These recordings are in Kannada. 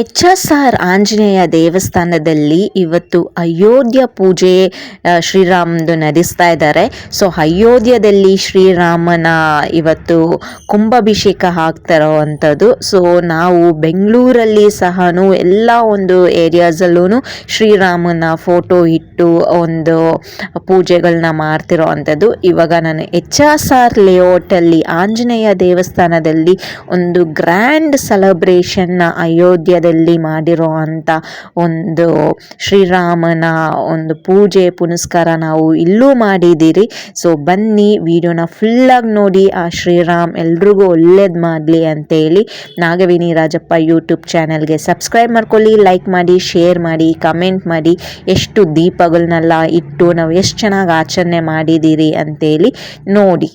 HSR ಆಂಜನೇಯ ದೇವಸ್ಥಾನದಲ್ಲಿ ಇವತ್ತು ಅಯೋಧ್ಯ ಪೂಜೆ ಶ್ರೀರಾಮಂದು ನಡೆಸ್ತಾ ಇದ್ದಾರೆ. ಸೊ ಅಯೋಧ್ಯದಲ್ಲಿ ಶ್ರೀರಾಮನ ಇವತ್ತು ಕುಂಭಾಭಿಷೇಕ ಆಗ್ತಾ ಇರೋವಂಥದ್ದು. ಸೊ ನಾವು ಬೆಂಗಳೂರಲ್ಲಿ ಸಹ ಎಲ್ಲ ಒಂದು ಏರಿಯಾಸಲ್ಲೂ ಶ್ರೀರಾಮನ ಫೋಟೋ ಇಟ್ಟು ಒಂದು ಪೂಜೆಗಳನ್ನ ಮಾಡ್ತಿರೋ ಅಂಥದ್ದು. ಇವಾಗ ನಾನು HSR ಲೇಔಟಲ್ಲಿ ಆಂಜನೇಯ ದೇವಸ್ಥಾನದಲ್ಲಿ ಒಂದು ಗ್ರ್ಯಾಂಡ್ ಸೆಲೆಬ್ರೇಷನ್ ಅಯೋಧ್ಯದಲ್ಲಿ ಮಾಡಿರೋ ಅಂಥ ಒಂದು ಶ್ರೀರಾಮನ ಒಂದು ಪೂಜೆ ಪುನಸ್ಕಾರ ನಾವು ಇಲ್ಲೂ ಮಾಡಿದ್ದೀರಿ. ಸೊ ಬನ್ನಿ ವಿಡಿಯೋನ ಫುಲ್ಲಾಗಿ ನೋಡಿ, ಆ ಶ್ರೀರಾಮ್ ಎಲ್ರಿಗೂ ಒಳ್ಳೇದು ಮಾಡಲಿ ಅಂತೇಳಿ ನಾಗವೇಣಿ ರಾಜಪ್ಪ ಯೂಟ್ಯೂಬ್ ಚಾನಲ್ಗೆ ಸಬ್ಸ್ಕ್ರೈಬ್ ಮಾಡ್ಕೊಳ್ಳಿ, ಲೈಕ್ ಮಾಡಿ, ಶೇರ್ ಮಾಡಿ, ಕಮೆಂಟ್ ಮಾಡಿ. ಎಷ್ಟು ದೀಪಗಳನ್ನೆಲ್ಲ ಇಟ್ಟು ನಾವು ಎಷ್ಟು ಚೆನ್ನಾಗಿ ಆಚರಣೆ ಮಾಡಿದ್ದೀರಿ ಅಂತೇಳಿ ನೋಡಿ.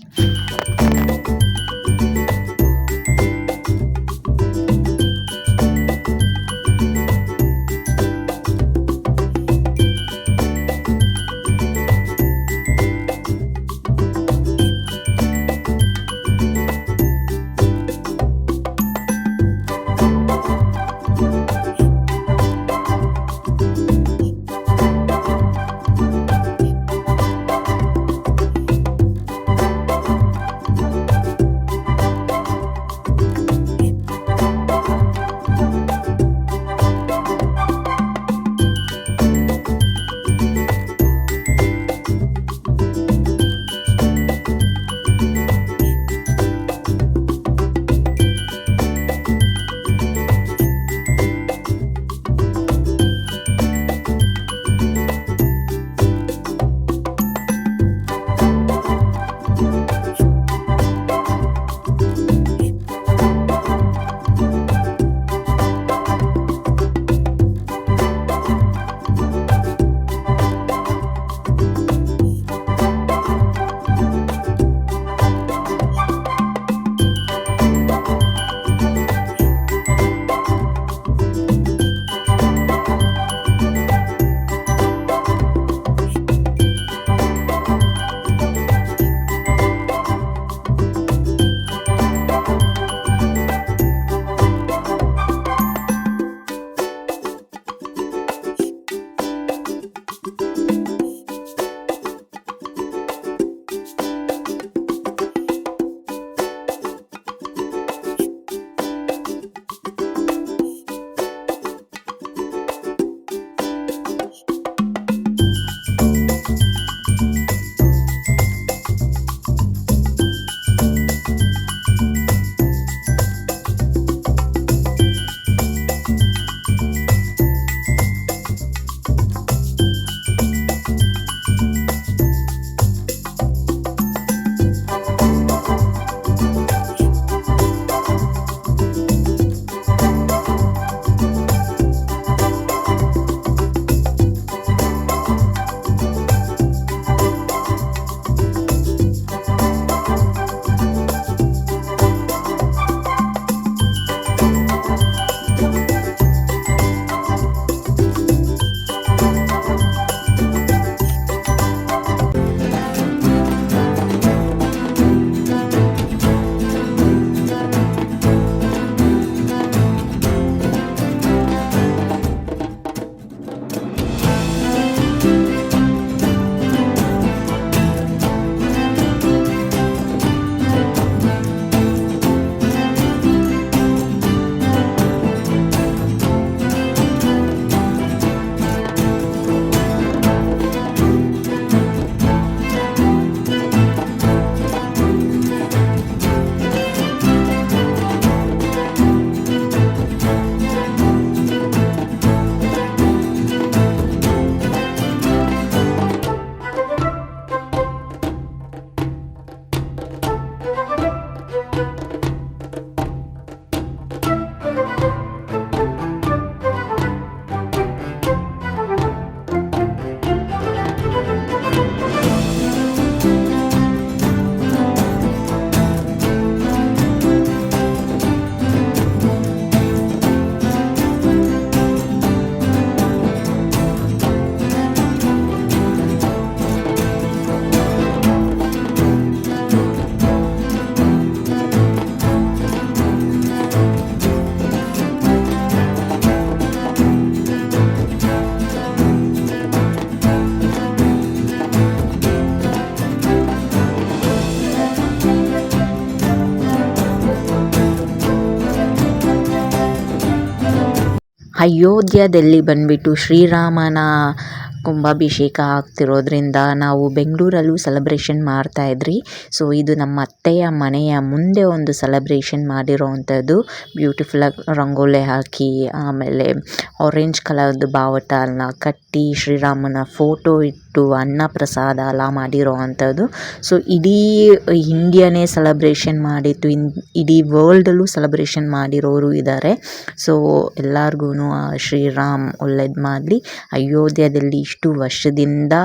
ಅಯೋಧ್ಯದಲ್ಲಿ ಬಂದ್ಬಿಟ್ಟು ಶ್ರೀರಾಮನ ಕುಂಭಾಭಿಷೇಕ ಆಗ್ತಿರೋದ್ರಿಂದ ನಾವು ಬೆಂಗಳೂರಲ್ಲೂ ಸೆಲೆಬ್ರೇಷನ್ ಮಾಡ್ತಾಯಿದ್ರಿ. ಸೊ ಇದು ನಮ್ಮ ಅತ್ತೆಯ ಮನೆಯ ಮುಂದೆ ಒಂದು ಸೆಲೆಬ್ರೇಷನ್ ಮಾಡಿರೋವಂಥದ್ದು. ಬ್ಯೂಟಿಫುಲ್ಲಾಗಿ ರಂಗೋಲಿ ಹಾಕಿ, ಆಮೇಲೆ ಆರೆಂಜ್ ಕಲರ್ದು ಬಾವುಟನ ಕಟ್ಟಿ, ಶ್ರೀರಾಮನ ಫೋಟೋ ಇಟ್ಟು ಅನ್ನ ಪ್ರಸಾದ ಎಲ್ಲ ಮಾಡಿರೋ ಅಂಥದ್ದು. ಸೊ ಇಡೀ ಇಂಡಿಯಾನೇ ಸೆಲೆಬ್ರೇಷನ್ ಮಾಡಿತ್ತು, ಇಡೀ ವರ್ಲ್ಡಲ್ಲೂ ಸೆಲೆಬ್ರೇಷನ್ ಮಾಡಿರೋರು ಇದ್ದಾರೆ. ಸೊ ಎಲ್ಲರಿಗೂ ಶ್ರೀರಾಮ್ ಒಳ್ಳೇದು ಮಾಡಲಿ. ಅಯೋಧ್ಯದಲ್ಲಿ ಇಷ್ಟು ವರ್ಷದಿಂದ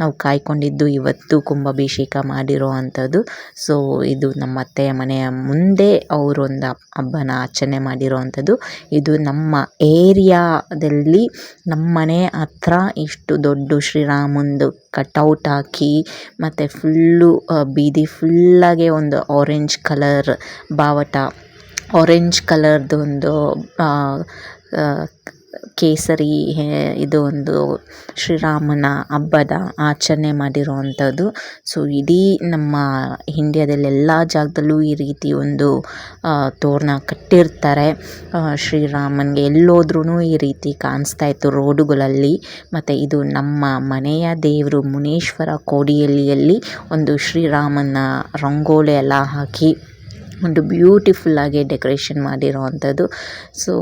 ನಾವು ಕಾಯ್ಕೊಂಡಿದ್ದು ಇವತ್ತು ಕುಂಭಾಭಿಷೇಕ ಮಾಡಿರೋ ಅಂಥದ್ದು. ಸೊ ಇದು ನಮ್ಮ ಅತ್ತೆಯ ಮನೆಯ ಮುಂದೆ ಅವರೊಂದು ಹಬ್ಬನ ಆಚರಣೆ ಮಾಡಿರೋ ಅಂಥದ್ದು. ಇದು ನಮ್ಮ ಏರಿಯಾದಲ್ಲಿ ನಮ್ಮ ಮನೆ ಹತ್ರ ಇಷ್ಟು ದೊಡ್ಡ ಶ್ರೀರಾಮಂದು ಕಟೌಟ್ ಹಾಕಿ, ಮತ್ತು ಫುಲ್ಲು ಬೀದಿ ಫುಲ್ಲಾಗೆ ಒಂದು ಆರೆಂಜ್ ಕಲರ್ ಬಾವುಟ, ಆರೆಂಜ್ ಕಲರ್ದು ಒಂದು ಕೇಸರಿ ಇದು ಒಂದು ಶ್ರೀರಾಮನ ಹಬ್ಬದ ಆಚರಣೆ ಮಾಡಿರೋ ಅಂಥದ್ದು. ಸೊ ಇಡೀ ನಮ್ಮ ಇಂಡ್ಯಾದಲ್ಲಿ ಎಲ್ಲ ಜಾಗದಲ್ಲೂ ಈ ರೀತಿ ಒಂದು ತೋರಣ ಕಟ್ಟಿರ್ತಾರೆ ಶ್ರೀರಾಮನಿಗೆ. ಎಲ್ಲೋದ್ರೂ ಈ ರೀತಿ ಕಾಣಿಸ್ತಾ ಇತ್ತು ರೋಡುಗಳಲ್ಲಿ. ಮತ್ತು ಇದು ನಮ್ಮ ಮನೆಯ ದೇವರು ಮುನೇಶ್ವರ ಕೋಡಿಹಳ್ಳಿಯಲ್ಲಿ ಒಂದು ಶ್ರೀರಾಮನ ರಂಗೋಲಿ ಎಲ್ಲ ಹಾಕಿ ಒಂದು ಬ್ಯೂಟಿಫುಲ್ಲಾಗಿ ಡೆಕೋರೇಷನ್ ಮಾಡಿರೋ ಅಂಥದ್ದು. ಸೊ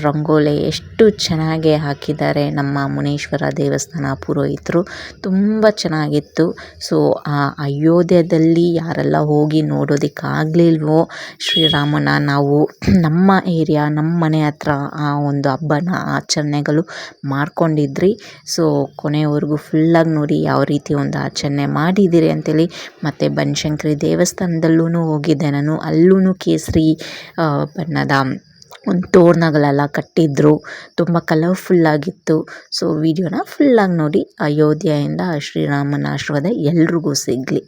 ರಂಗೋಲಿ ಎಷ್ಟು ಚೆನ್ನಾಗಿ ಹಾಕಿದ್ದಾರೆ ನಮ್ಮ ಮುನೇಶ್ವರ ದೇವಸ್ಥಾನ ಪುರೋಹಿತರು, ತುಂಬ ಚೆನ್ನಾಗಿತ್ತು. ಸೊ ಆ ಅಯೋಧ್ಯದಲ್ಲಿ ಯಾರೆಲ್ಲ ಹೋಗಿ ನೋಡೋದಕ್ಕಾಗಲಿಲ್ವೋ ಶ್ರೀರಾಮನ, ನಾವು ನಮ್ಮ ಏರಿಯಾ ನಮ್ಮ ಮನೆ ಹತ್ರ ಆ ಒಂದು ಹಬ್ಬನ ಆಚರಣೆಗಳು ಮಾಡ್ಕೊಂಡಿದ್ರಿ. ಸೊ ಕೊನೆಯವರೆಗೂ ಫುಲ್ಲಾಗಿ ನೋಡಿ ಯಾವ ರೀತಿ ಒಂದು ಆಚರಣೆ ಮಾಡಿದ್ದೀರಿ ಅಂತೇಳಿ. ಮತ್ತು ಬನಶಂಕರಿ ದೇವಸ್ಥಾನದಲ್ಲೂ ಹೋಗಿದ್ದೆ ನಾನು, ಅಲ್ಲೂ ಕೇಸರಿ ಬಣ್ಣದ ಒಂದು ತೋರಣಗಳೆಲ್ಲ ಕಟ್ಟಿದ್ರು, ತುಂಬ ಕಲರ್ಫುಲ್ಲಾಗಿತ್ತು. ಸೊ ವಿಡಿಯೋನ ಫುಲ್ಲಾಗಿ ನೋಡಿ. ಅಯೋಧ್ಯೆಯಿಂದ ಶ್ರೀರಾಮನ ಆಶೀರ್ವಾದ ಎಲ್ರಿಗೂ ಸಿಗಲಿ.